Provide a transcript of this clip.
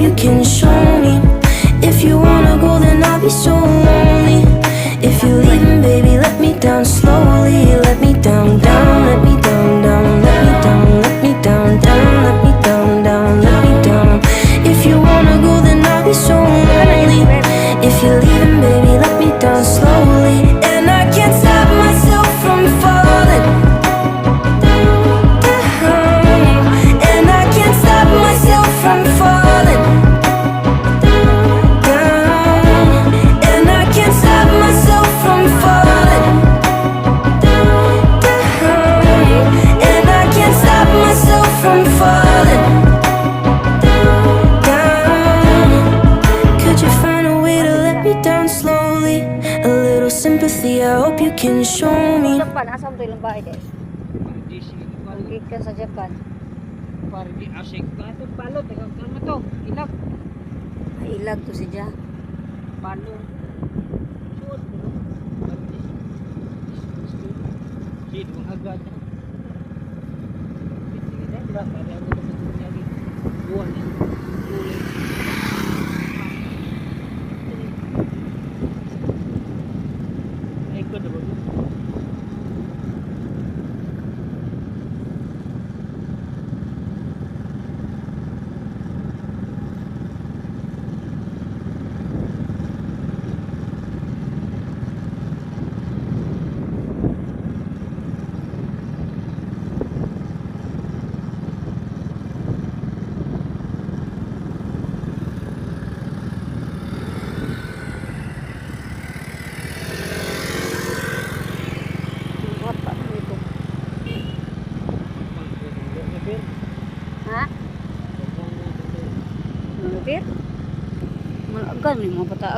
you can show me. If you wanna go, then I'll be so lonely. If you're leaving, baby, let me down slowly. Let me down, down, let me down, down, let me down, let me down, down, let me down, down, let me down. If you wanna go, then I'll be so lonely. If you're leaving, baby, let me down slowly. And I can't stop myself from falling down. And I can't stop myself from falling down. And I can't stop myself from falling down. And I can't stop myself from falling down. Could you find a way to let me down slowly? A little sympathy, I hope you can show me. Japan, asam to ilang bahay guys? Gikan sa Japan. Pargi asik ka ito balot ikaw kamo to ilag Ilag to si Ja. balot suot mo sige dong agad sige deh berapa ada yang lagi buah ni ikut dulu Apa itu? Ha? Malapit? Malagan, may mga bata.